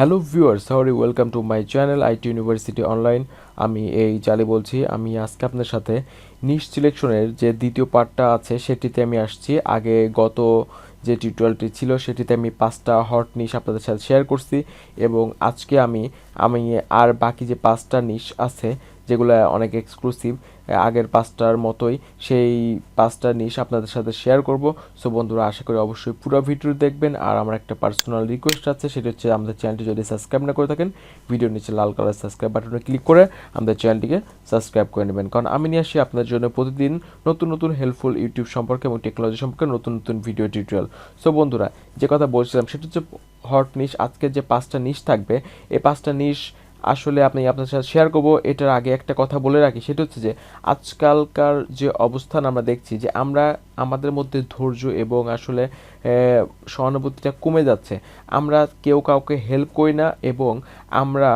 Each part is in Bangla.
Hello viewers, sorry welcome to my channel IT university online. আমি এই জালি বলছি। আমি আজকে আপনার সাথে নিশ সিলেকশনের যে দ্বিতীয় পার্টটা আছে সেটিতে আমি আসছি। আগে গত যে টিউটোরিয়ালটি ছিল সেটিতে আমি 5টা হট নিশ আপনাদের সাথে শেয়ার করছি এবং আজকে আমি আমি আর বাকি যে 5টা নিশ আছে যেগুলো অনেক এক্সক্লুসিভ, আগের 5টার মতোই সেই 5টা নিশ আপনাদের সাথে শেয়ার করব। সো বন্ধুরা, আশা করি অবশ্যই পুরো ভিডিও দেখবেন। আর আমার একটা পার্সোনাল রিকোয়েস্ট আছে, সেটা হচ্ছে আমাদের চ্যানেলটি যদি সাবস্ক্রাইব না করে থাকেন, ভিডিওর নিচে লাল কালার সাবস্ক্রাইব বাটনে ক্লিক করে আমাদের চ্যানেলটিকে সাবস্ক্রাইব করে নেবেন, কারণ আমি নিয়ে আসি আপনার জন্য প্রতিদিন নতুন নতুন হেল্পফুল ইউটিউব সম্পর্কে এবং টেকনোলজি সম্পর্কে নতুন নতুন ভিডিও টিউটোরিয়াল। সো বন্ধুরা, যে কথা বলছিলাম সেটা হচ্ছে হট নিশ। আজকের যে 5টা নিশ থাকবে, এই 5টা নিশ আসলে আপনার সাথে শেয়ার করবো। এটার আগে একটা কথা বলে রাখি, সেটা হচ্ছে যে আজকালকার যে অবস্থান আমরা দেখছি যে আমাদের মধ্যে ধৈর্য এবং আসলে সহানুভূতিটা কমে যাচ্ছে। আমরা কেউ কাউকে হেল্প করি না এবং আমরা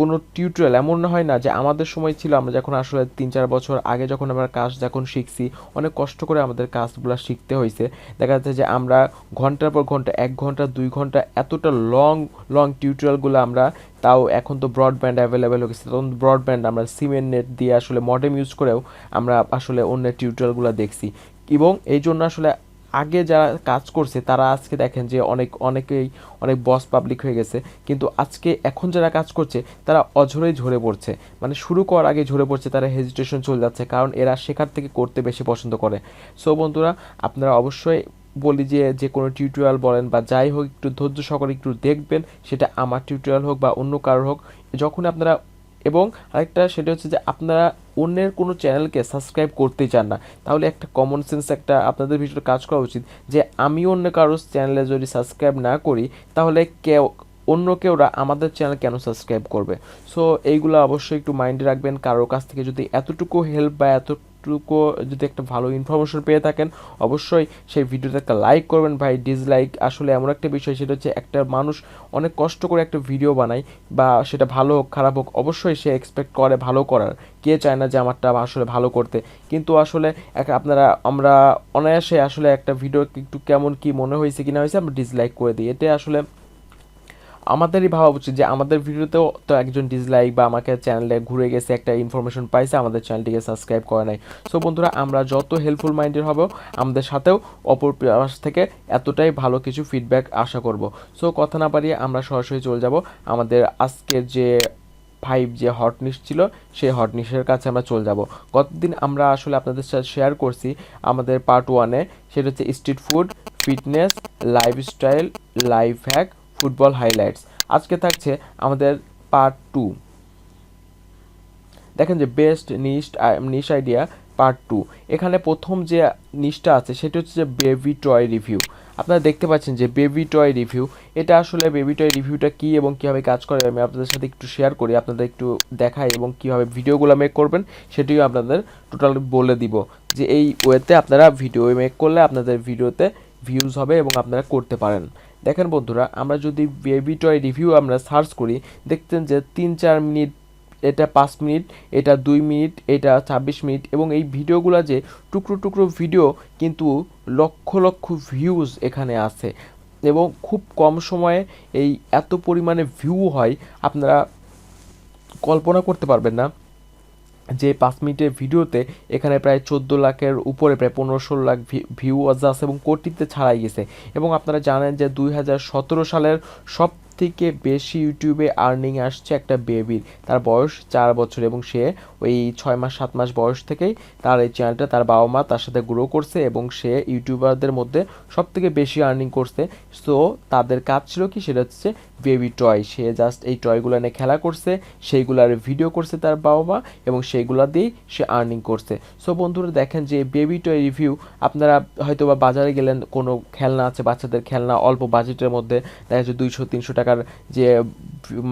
কোনো টিউটোরিয়াল এমন না হয় না যে আমাদের সময় ছিল, আমরা যখন আসলে 3-4 বছর আগে যখন আমরা কাজ যখন শিখছি, অনেক কষ্ট করে আমাদের কাজগুলো শিখতে হয়েছে। দেখা যাচ্ছে যে আমরা ঘন্টার পর ঘন্টা, 1 ঘন্টা 2 ঘন্টা এতটা লং লং টিউটোরিয়ালগুলো আমরা, তাও এখন তো ব্রডব্যান্ড অ্যাভেলেবেল হয়ে গেছে, তখন ব্রডব্যান্ড আমরা সিমের নেট দিয়ে আসলে মডেম ইউজ করেও আমরা আসলে অন্যের টিউটোরিয়ালগুলো দেখছি। এবং এই জন্য আসলে আগে যারা কাজ করছে তারা আজকে দেখেন যে অনেকেই অনেক বস পাবলিক হয়ে গেছে, কিন্তু আজকে এখন যারা কাজ করছে তারা অঝরেই ঝরে পড়ছে, মানে শুরু করার আগে ঝরে পড়ছে, তারা হেজিটেশন চলে যাচ্ছে, কারণ এরা শেখার থেকে করতে বেশি পছন্দ করে। সো বন্ধুরা, আপনারা অবশ্যই বলি যে কোনো টিউটোরিয়াল বলেন বা যাই হোক, একটু ধৈর্য সহকারে একটু দেখবেন, সেটা আমার টিউটোরিয়াল হোক বা অন্য কারোর হোক। যখন আপনারা, এবং আরেকটা সেটা হচ্ছে যে আপনারা অন্যের কোনো চ্যানেলকে সাবস্ক্রাইব করতেই চান না, তাহলে একটা কমন সেন্স একটা আপনাদের ভিতরে কাজ করা উচিত যে আমি অন্য কারোর চ্যানেলে যদি সাবস্ক্রাইব না করি, তাহলে অন্য কেউরা আমাদের চ্যানেল কেন সাবস্ক্রাইব করবে। সো এইগুলো অবশ্যই একটু মাইন্ডে রাখবেন। কারোর কাছ থেকে যদি এতটুকু হেল্প বা এতটুকু যদি একটা ভালো ইনফরমেশন পেয়ে থাকেন, অবশ্যই সেই ভিডিওতে একটা লাইক করবেন। ভাই, ডিসলাইক আসলে এমন একটা বিষয়, সেটা হচ্ছে একটা মানুষ অনেক কষ্ট করে একটা ভিডিও বানায়, বা সেটা ভালো হোক খারাপ হোক, অবশ্যই সে এক্সপেক্ট করে ভালো করার। কে চায় না যে আমারটা আসলে ভালো করতে, কিন্তু আসলে আমরা অনায়াসে আসলে একটা ভিডিও একটু কেমন কি মনে হয়েছে কি না হয়েছে আমরা ডিসলাইক করে দিই। এটা আসলে আমাদেরই ভাবা উচিত যে আমাদের ভিডিওতেও তো একজন ডিসলাইক বা আমাকে চ্যানেলে ঘুরে গেছে, একটা ইনফরমেশন পাইছে, আমাদের চ্যানেলটিকে সাবস্ক্রাইব করে নাই। সো বন্ধুরা, আমরা যত হেল্পফুল মাইন্ডের হব, আমাদের সাথেও অপর পাশ থেকে এতটাই ভালো কিছু ফিডব্যাক আশা করব। সো কথা না বাড়িয়ে আমরা সরাসরি চলে যাব আমাদের আজকের যে 5 যে হট নিশ ছিল, সেই হট নিশের কাছে আমরা চলে যাব। গতদিন আমরা আসলে আপনাদের সাথে শেয়ার করছি আমাদের পার্ট 1-এ, সেটা হচ্ছে street food, fitness, lifestyle, life hack, football highlights. আজকে থাকছে আমাদের পার্ট 2। দেখেন যে বেস্ট নিশ আইডিয়া পার্ট 2। এখানে প্রথম যে নিশটা আছে সেটা হচ্ছে যে বেবি টয় রিভিউ। আপনারা দেখতে পাচ্ছেন যে বেবি টয় রিভিউ, এটা আসলে বেবি টয় রিভিউটা কী এবং কীভাবে কাজ করে আমি আপনাদের সাথে একটু শেয়ার করি, আপনাদের একটু দেখাই, এবং কীভাবে ভিডিওগুলো মেক করবেন সেটিও আপনাদের টোটাল বলে দিব, যে এই ওয়েতে আপনারা ভিডিও মেক করলে আপনাদের ভিডিওতে ভিউজ হবে এবং আপনারা করতে পারেন। দেখেন বন্ধুরা, আমরা যদি বেবি টয় রিভিউ আমরা সার্চ করি, দেখতেন যে 3-4 মিনিট, এটা 5 মিনিট, এটা 2 মিনিট, এটা 26 মিনিট, এবং এই ভিডিওগুলো যে টুকরো টুকরো ভিডিও, কিন্তু লক্ষ লক্ষ ভিউজ এখানে আছে এবং খুব কম সময়ে এই এত পরিমাণে ভিউ হয়, আপনারা কল্পনা করতে পারবেন না যে 5 মিনিটের ভিডিওতে এখানে প্রায় 14 লাখের উপরে, প্রায় 15-16 লাখ ভিউয়ার্স আছে এবং কোটিতে ছাড়াই গেছে। এবং আপনারা জানেন যে 2017 সালের সব থেকে বেশি ইউটিউবে আর্নিং আসছে একটা বেবির, তার বয়স 4 বছর, এবং সে ওই 6 মাস 7 মাস বয়স থেকেই তার এই চ্যানেলটা তার বাবা মা তার সাথে গ্রো করছে এবং সে ইউটিউবারদের মধ্যে সব থেকে বেশি আর্নিং করছে। সো তাদের কাজ ছিল কি, সেটা হচ্ছে বেবি টয়। সে জাস্ট এই টয়গুলো নিয়ে খেলা করছে, সেইগুলার ভিডিও করছে তার বাবা মা, এবং সেইগুলা দিয়েই সে আর্নিং করছে। সো বন্ধুরা, দেখেন যে বেবি টয় রিভিউ, আপনারা হয়তো বা বাজারে গেলেন, কোনো খেলনা আছে, বাচ্চাদের খেলনা অল্প বাজেটের মধ্যে, দেখা যাচ্ছে 200-300 টাকার যে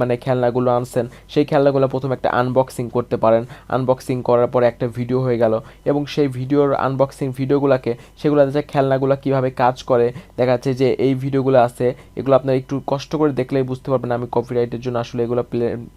মানে খেলনাগুলো আনছেন, সেই খেলনাগুলো প্রথমে একটা আনবক্সিং করতে পারেন। আনবক্সিং করার পরে একটা ভিডিও হয়ে গেল, এবং সেই ভিডিওর আনবক্সিং ভিডিওগুলোকে, সেগুলো যে খেলনাগুলো কীভাবে কাজ করে, দেখা যাচ্ছে যে এই ভিডিওগুলো আছে, এগুলো আপনারা একটু কষ্ট করে দেখলেই বুঝতে পারবেন। আমি কপিরাইটের জন্য আসলে এগুলো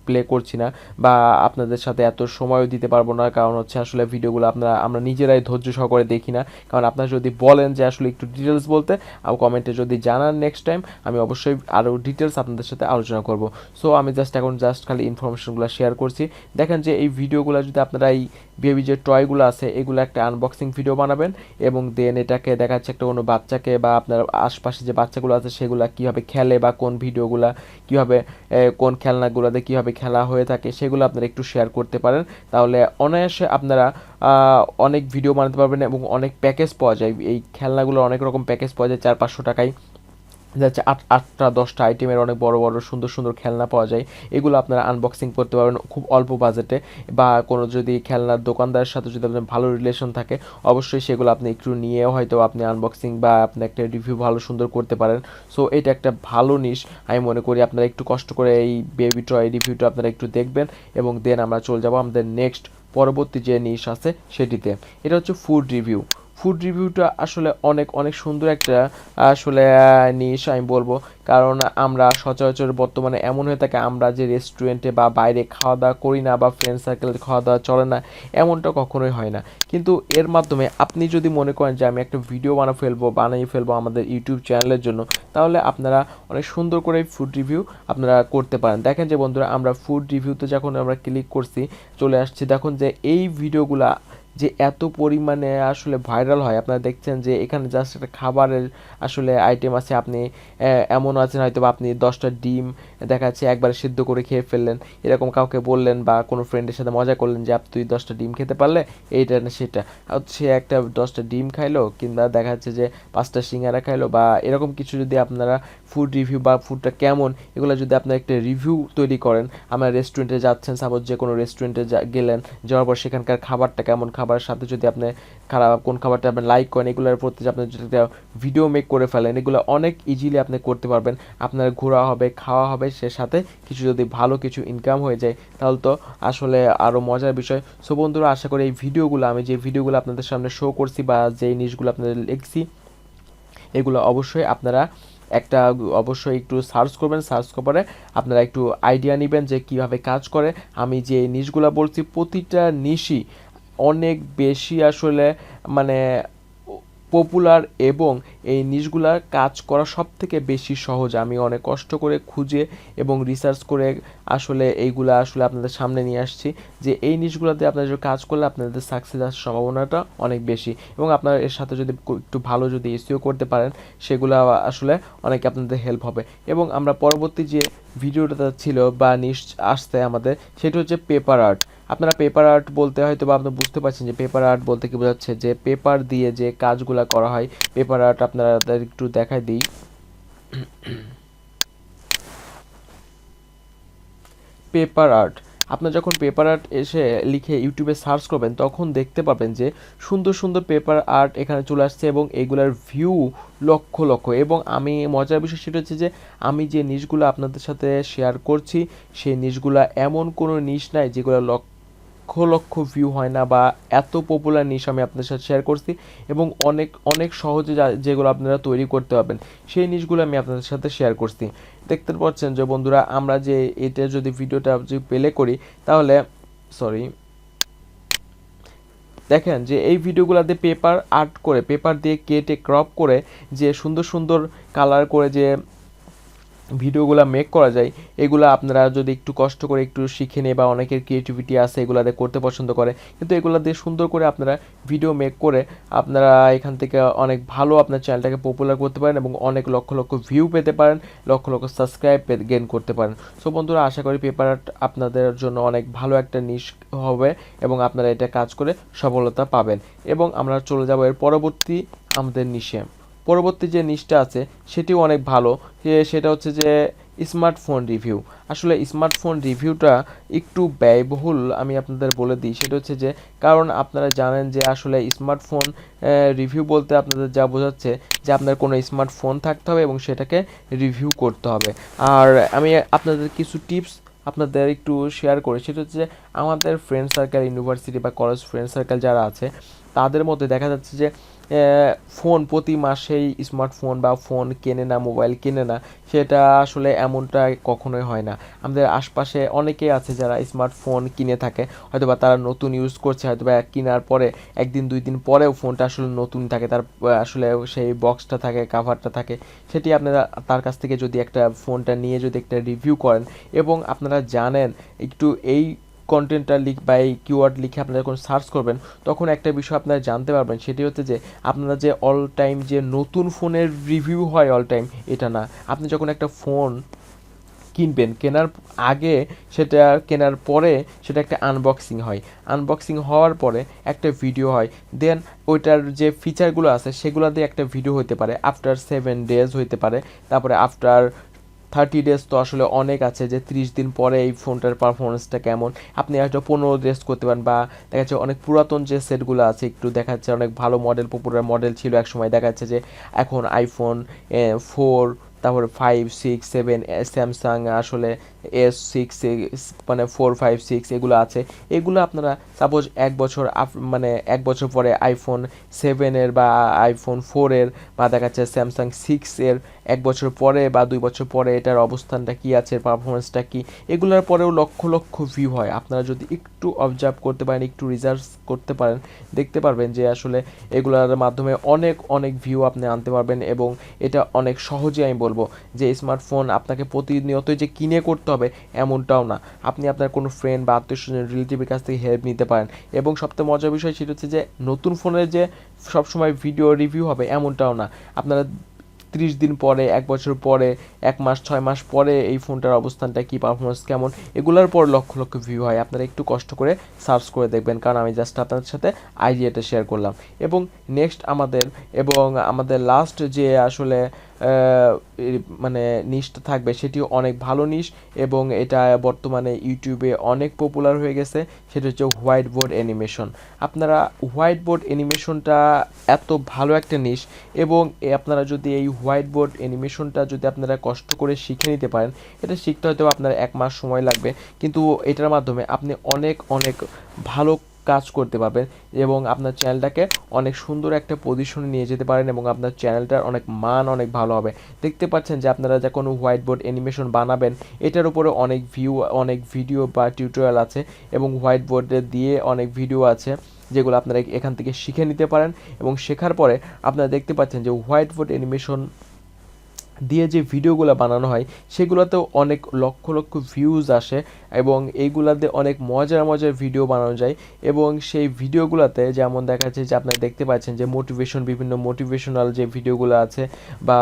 প্লে করছি না, বা আপনাদের সাথে এত সময়ও দিতে পারবো না, কারণ হচ্ছে আসলে ভিডিওগুলো আমরা নিজেরাই ধৈর্য সহকারে দেখি না। কারণ আপনারা যদি বলেন যে আসলে একটু ডিটেলস বলতে, আর কমেন্টে যদি জানান নেক্সট টাইম, আমি অবশ্যই আরও ডিটেলস আপনাদের সাথে আলোচনা করব। সো আমি এখন খালি ইনফরমেশনগুলো শেয়ার করছি। দেখেন যে এই ভিডিওগুলো যদি আপনারা এই বেবি যে টয়গুলো আছে এগুলো একটা আনবক্সিং ভিডিও বানাবেন এবং দেন এটাকে দেখা যাচ্ছে একটা কোনো বাচ্চাকে বা আপনার আশপাশে যে বাচ্চাগুলো আছে সেগুলো কীভাবে খেলে বা কোন ভিডিওগুলো কীভাবে কোন খেলনাগুলোতে কীভাবে খেলা হয়ে থাকে সেগুলো আপনারা একটু শেয়ার করতে পারেন। তাহলে অনায়াসে আপনারা অনেক ভিডিও বানাতে পারবেন এবং অনেক প্যাকেজ পাওয়া যায়। এই খেলনাগুলোর অনেক রকম প্যাকেজ পাওয়া যায় 400-500 টাকায়, যাচ্ছে 8টা-10টা আইটেমের অনেক বড় বড় সুন্দর সুন্দর খেলনা পাওয়া যায়। এগুলো আপনারা আনবক্সিং করতে পারবেন খুব অল্প বাজেটে, বা কোনো যদি খেলনার দোকানদারের সাথে যদি আপনার ভালো রিলেশন থাকে অবশ্যই সেগুলো আপনি একটু নিয়েও হয়তো আপনি আনবক্সিং বা আপনি একটা রিভিউ ভালো সুন্দর করতে পারেন। সো এটা একটা ভালো নিশ আমি মনে করি। আপনারা একটু কষ্ট করে এই বেবি টয় রিভিউটা আপনারা একটু দেখবেন এবং দেন আমরা চলে যাব আমাদের নেক্সট পরবর্তী যে নিশ আছে সেটিতে। এটা হচ্ছে ফুড রিভিউ। ফুড রিভিউটা আসলে অনেক অনেক সুন্দর একটা আসলে নিশ আমি বলবো, কারণ আমরা সচরাচর বর্তমানে এমন হয়ে থাকে আমরা যে রেস্টুরেন্টে বা বাইরে খাওয়া দাওয়া করি না বা ফ্রেন্ড সার্কেলে খাওয়া দাওয়া চলে না, এমনটা কখনোই হয় না। কিন্তু এর মাধ্যমে আপনি যদি মনে করেন যে আমি একটা ভিডিও বানিয়ে ফেলবো আমাদের ইউটিউব চ্যানেলের জন্য, তাহলে আপনারা অনেক সুন্দর করে ফুড রিভিউ আপনারা করতে পারেন। দেখেন যে বন্ধুরা আমরা ফুড রিভিউতে যখন আমরা ক্লিক করছি চলে আসছি, দেখুন যে এই ভিডিওগুলা যে এত পরিমাণে আসলে ভাইরাল হয়। আপনারা দেখছেন যে এখানে জাস্ট একটা খাবারের আসলে আইটেম আছে, আপনি এমন আছেন হয়তো বা আপনি 10টা ডিম দেখা যাচ্ছে একবারে সিদ্ধ করে খেয়ে ফেললেন, এরকম কাউকে বললেন বা কোনো ফ্রেন্ডের সাথে মজা করলেন যে তুই 10টা ডিম খেতে পারলে এইটা না সেটা, সে একটা 10টা ডিম খাইলো কিংবা দেখা যাচ্ছে যে 5টা সিঙ্গারা খাইলো বা এরকম কিছু। যদি আপনারা ফুড রিভিউ বা ফুডটা কেমন এগুলো যদি আপনারা একটা রিভিউ তৈরি করেন, আমরা রেস্টুরেন্টে যাচ্ছেন, সাপোজ যে কোনো রেস্টুরেন্টে গেলেন, যাওয়ার পর সেখানকার খাবারটা কেমন, খাবারের সাথে যদি আপনি কোন খাবারটা আপনি লাইক করেন, এগুলোর প্রতি আপনি যদি একটা ভিডিও মেক করে ফেলেন, এগুলো অনেক ইজিলি আপনি করতে পারবেন। আপনার ঘোরা হবে, খাওয়া হবে, সে সাথে কিছু যদি ভালো কিছু ইনকাম হয়ে যায় তাহলে তো আসলে আরও মজার বিষয়। সো বন্ধুরা আশা করি এই ভিডিওগুলো আমি যে ভিডিওগুলো আপনাদের সামনে শো করছি বা যেই নিউজগুলো আপনাদের লিখছি এগুলো অবশ্যই আপনারা অবশ্যই একটু সার্চ করবেন। সার্চ করে আপনারা একটু আইডিয়া নেবেন যে কিভাবে কাজ করে। আমি যে নিশগুলো বলছি প্রতিটা নিশই অনেক বেশি আসলে মানে পপুলার এবং এই নিশগুলার কাজ করা সব থেকে বেশি সহজ। আমি অনেক কষ্ট করে খুঁজে এবং রিসার্চ করে আসলে এইগুলা আসলে আপনাদের সামনে নিয়ে আসছি যে এই নিশগুলোতে আপনারা যদি কাজ করলে আপনাদের সাকসেস আসার সম্ভাবনাটা অনেক বেশি, এবং আপনারা এর সাথে যদি একটু ভালো যদি এসইও করতে পারেন সেগুলো আসলে অনেক আপনাদের হেল্প হবে। এবং আমরা পরবর্তী যে ভিডিওটা ছিল বা নিশ আসতে আমাদের সেটা হচ্ছে পেপার আর্ট। আপনারা পেপার আর্ট বলতে হয়তো বা আপনি বুঝতে পারছেন যে পেপার আর্ট বলতে কি বোঝাচ্ছে, যে পেপার দিয়ে যে কাজগুলা করা হয় পেপার আর্ট। আপনারা একটু দেখাই দিই। পেপার আর্ট, আপনার যখন পেপার আর্ট এসে লিখে ইউটিউবে সার্চ করবেন তখন দেখতে পাবেন যে সুন্দর সুন্দর পেপার আর্ট এখানে চলে আসছে এবং এগুলার ভিউ লক্ষ লক্ষ। এবং আমি মজার বিষয় সেটা হচ্ছে যে আমি যে নিশগুলো আপনাদের সাথে শেয়ার করছি সেই নিশগুলা এমন কোনো নিশ নাই যেগুলো লক্ষ লক্ষ ভিউ হয় না, বা এত পপুলার নিশ আমি আপনাদের সাথে শেয়ার করছি এবং অনেক অনেক সহজে যেগুলো আপনারা তৈরি করতে পারবেন সেই নিশগুলো আমি আপনাদের সাথে শেয়ার করছি। দেখতে পাচ্ছেন যে বন্ধুরা আমরা যে এটা যদি ভিডিওটা যদি প্লে করি তাহলে দেখেন যে এই ভিডিওগুলোতে পেপার আর্ট করে, পেপার দিয়ে কেটে ক্রপ করে যে সুন্দর সুন্দর কালার করে যে ভিডিওগুলো মেক করা যায়, এগুলো আপনারা যদি একটু কষ্ট করে একটু শিখে নেয় বা অনেকের ক্রিয়েটিভিটি আছে এগুলাতে করতে পছন্দ করে, কিন্তু এগুলো দিয়ে সুন্দর করে আপনারা ভিডিও মেক করে আপনারা এখান থেকে অনেক ভালো আপনার চ্যানেলটাকে পপুলার করতে পারেন এবং অনেক লক্ষ লক্ষ ভিউ পেতে পারেন, লক্ষ লক্ষ সাবস্ক্রাইব গেইন করতে পারেন। সো বন্ধুরা আশা করি পেপার আর্ট আপনাদের জন্য অনেক ভালো একটা নিশ হবে এবং আপনারা এটা কাজ করে সফলতা পাবেন। এবং আমরা চলে যাব এর পরবর্তী আমাদের নিশে। পরবর্তী যে নিশটা আছে সেটিও অনেক ভালো, সেটা হচ্ছে যে স্মার্টফোন রিভিউ। আসলে স্মার্টফোন রিভিউটা একটু ব্যয়বহুল আমি আপনাদের বলে দিই, সেটা হচ্ছে যে কারণ আপনারা জানেন যে আসলে স্মার্টফোন রিভিউ বলতে আপনাদের যা বোঝাচ্ছে যে আপনার কোনো স্মার্টফোন থাকতে হবে এবং সেটাকে রিভিউ করতে হবে। আর আমি আপনাদের কিছু টিপস আপনাদের একটু শেয়ার করি, সেটা হচ্ছে যে আমাদের ফ্রেন্ড সার্কেল, ইউনিভার্সিটি বা কলেজ ফ্রেন্ড সার্কেল যারা আছে তাদের মধ্যে দেখা যাচ্ছে যে ফোন প্রতি মাসেই স্মার্টফোন বা ফোন কেনে না, মোবাইল কেনে না, সেটা আসলে এমনটা কখনোই হয় না। আমাদের আশপাশে অনেকেই আছে যারা স্মার্টফোন কিনে থাকে, হয়তোবা তারা নতুন ইউজ করছে, হয়তোবা কেনার পরে একদিন দুই দিন পরেও ফোনটা আসলে নতুন থাকে, তার আসলে সেই বক্সটা থাকে, কাভারটা থাকে, সেটি আপনারা তার কাছ থেকে যদি একটা ফোনটা নিয়ে যদি একটা রিভিউ করেন এবং আপনারা জানেন একটু এই কন্টেন্টটা বা এই কিওয়ার্ড লিখে আপনারা যখন সার্চ করবেন, তখন একটা বিষয় আপনারা জানতে পারবেন, সেটি হচ্ছে যে আপনারা যে অল টাইম যে নতুন ফোনের রিভিউ হয় অল টাইম, এটা না। আপনি যখন একটা ফোন কিনবেন, কেনার আগে সেটা, কেনার পরে সেটা একটা আনবক্সিং হয়, আনবক্সিং হওয়ার পরে একটা ভিডিও হয়, দেন ওইটার যে ফিচারগুলো আছে সেগুলো দিয়ে একটা ভিডিও হতে পারে, আফটার 7 days হইতে পারে, তারপরে আফটার 30 days, তো আসলে অনেক আছে যে 30 দিন পরে এই ফোনটার পারফরমেন্সটা কেমন, আপনি একটা 15 days করতে পারেন। বা দেখা যাচ্ছে অনেক পুরাতন যে সেটগুলো আছে, একটু দেখা যাচ্ছে অনেক ভালো মডেল, পপুলার মডেল ছিল এক সময়, দেখা যাচ্ছে যে এখন আইফোন 4, তারপরে 5, 6, 7, স্যামসাং আসলে S6, মানে 4, 5, 6 এগুলো আছে। এগুলো আপনারা সাপোজ মানে 1 বছর পরে iPhone 7 বা iPhone 4 বা দেখা যাচ্ছে স্যামসাং 6 1 বছর পরে বা 2 বছর পরে এটার অবস্থানটা কি আছে, পারফরমেন্সটা কি, এগুলোর পরেও লক্ষ লক্ষ ভিউ হয়। আপনারা যদি একটু অবজার্ভ করতে পারেন, একটু রিসার্চ করতে পারেন, দেখতে পারবেন যে আসলে এগুলোর মাধ্যমে অনেক অনেক ভিউ আপনি আনতে পারবেন। এবং এটা অনেক সহজে, আমি বলবো যে স্মার্টফোন আপনাকে প্রতিনিয়তই যে কিনে করতে হবে এমনটাও না, আপনি আপনার কোনো ফ্রেন্ড বা আত্মীয় স্বজন, রিলেটিভের কাছ থেকে হেল্প নিতে পারেন। এবং সবথেকে মজার বিষয় সেটা হচ্ছে যে নতুন ফোনের যে সবসময় ভিডিও রিভিউ হবে এমনটাও না, আপনারা 30 দিন পরে, 1 বছর পরে, 1 মাস, 6 মাস পরে এই ফোনটার অবস্থানটা কি, পারফরমেন্স কেমন, এগুলোর পর লক্ষ লক্ষ ভিউ হয়। আপনারা একটু কষ্ট করে সার্চ করে দেখবেন, কারণ আমি জাস্ট আপনাদের সাথে আইডিয়াটা শেয়ার করলাম। এবং নেক্সট আমাদের লাস্ট যে আসলে মানে নিশটা থাকবে, সেটিও অনেক ভালো নিশ এবং এটা বর্তমানে ইউটিউবে অনেক পপুলার হয়ে গেছে, সেটা হচ্ছে হোয়াইট বোর্ড অ্যানিমেশন। আপনারা হোয়াইট বোর্ড অ্যানিমেশনটা এত ভালো একটা নিশ, এবং আপনারা যদি এই হোয়াইট বোর্ড অ্যানিমেশনটা যদি আপনারা কষ্ট করে শিখে নিতে পারেন, এটা শিখতে হয়তো আপনার 1 মাস সময় লাগবে, কিন্তু এটার মাধ্যমে আপনি অনেক অনেক ভালো কাজ করতে পারবেন এবং আপনার চ্যানেলটাকে অনেক সুন্দর একটা পজিশনে নিয়ে যেতে পারেন এবং আপনার চ্যানেলটার অনেক মান অনেক ভালো হবে। দেখতে পাচ্ছেন যে আপনারা যে কোনো হোয়াইট বোর্ড অ্যানিমেশন বানাবেন, এটার উপরে অনেক অনেক ভিডিও বা টিউটোরিয়াল আছে এবং হোয়াইট বোর্ডে দিয়ে অনেক ভিডিও আছে যেগুলো আপনারা এখান থেকে শিখে নিতে পারেন। এবং শেখার পরে আপনারা দেখতে পাচ্ছেন যে হোয়াইট বোর্ড অ্যানিমেশন দিয়ে যে ভিডিওগুলো বানানো হয় সেগুলোতেও অনেক লক্ষ লক্ষ ভিউজ আসে এবং এইগুলাতে অনেক মজার মজার ভিডিও বানানো যায়। এবং সেই ভিডিওগুলোতে যেমন দেখা যাচ্ছে যে আপনারা দেখতে পাচ্ছেন যে বিভিন্ন মোটিভেশনাল যে ভিডিওগুলো আছে বা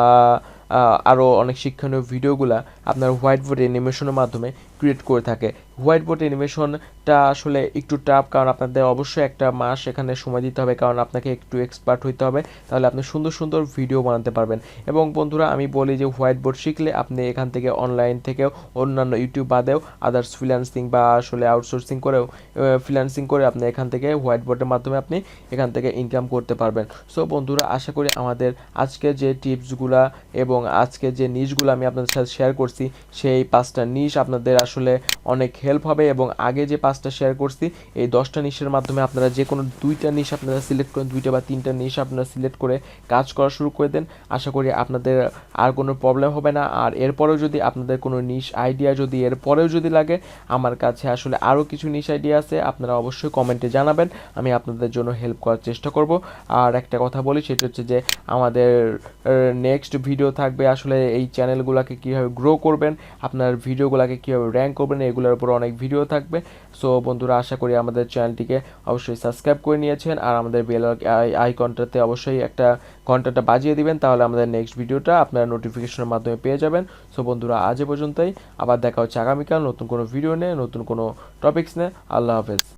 আরও অনেক শিক্ষণীয় ভিডিওগুলো আপনার হোয়াইট বোর্ড অ্যানিমেশনের মাধ্যমে ক্রিয়েট করে থাকে। হোয়াইট বোর্ড অ্যানিমেশনটা আসলে একটু টাফ, কারণ আপনাদের অবশ্যই 1 মাস এখানে সময় দিতে হবে, কারণ আপনাকে একটু এক্সপার্ট হইতে হবে, তাহলে আপনি সুন্দর সুন্দর ভিডিও বানাতে পারবেন। এবং বন্ধুরা, আমি বলি যে হোয়াইট বোর্ড শিখলে আপনি এখান থেকে অনলাইন থেকেও, অন্যান্য ইউটিউব বাদেও আদার্স ফ্রিল্যান্সিং বা আসলে আউটসোর্সিং করেও, ফ্রিল্যান্সিং করে আপনি এখান থেকে হোয়াইট বোর্ডের মাধ্যমে আপনি এখান থেকে ইনকাম করতে পারবেন। সো বন্ধুরা, আশা করি আমাদের আজকে যে টিপসগুলা এবং আজকে যে নিশগুলো আমি আপনাদের সাথে শেয়ার করছি, সেই 5টা নিশ আপনাদের আসলে অনেক হেল্প হবে। এবং আগে যে 5টা শেয়ার করছি, এই 10টা নিশের মাধ্যমে আপনারা যে কোনো 2টা নিশ আপনারা সিলেক্ট করেন, 2টা বা 3টা নিশ আপনারা সিলেক্ট করে কাজ করা শুরু করে দেন। আশা করি আপনাদের আর কোনো প্রবলেম হবে না। আর এরপরেও যদি আপনাদের কোনো নিশ আইডিয়া যদি এরপরেও যদি লাগে, আমার কাছে আসলে আরও কিছু নিশ আইডিয়া আছে, আপনারা অবশ্যই কমেন্টে জানাবেন, আমি আপনাদের জন্য হেল্প করার চেষ্টা করব। আর একটা কথা বলি, সেটা হচ্ছে যে আমাদের নেক্সট ভিডিও থাকবে আসলে এই চ্যানেলগুলোকে কীভাবে গ্রো করবেন, আপনার ভিডিওগুলোকে কীভাবে র্যাঙ্ক করবেন, এগুলোর উপর অনেক ভিডিও থাকবে। সো বন্ধুরা, আশা করি আমাদের চ্যানেলটিকে অবশ্যই সাবস্ক্রাইব করে নিয়েছেন আর আমাদের বেল আইকনটাতে অবশ্যই একটা ঘন্টাটা বাজিয়ে দিবেন, তাহলে আমাদের নেক্সট ভিডিওটা আপনারা নোটিফিকেশনের মাধ্যমে পেয়ে যাবেন। সো বন্ধুরা, আজ এ পর্যন্তই, আবার দেখা হচ্ছে আগামীকাল নতুন কোনো ভিডিও নিয়ে, নতুন কোনো টপিকস নিয়ে। আল্লাহ হাফেজ।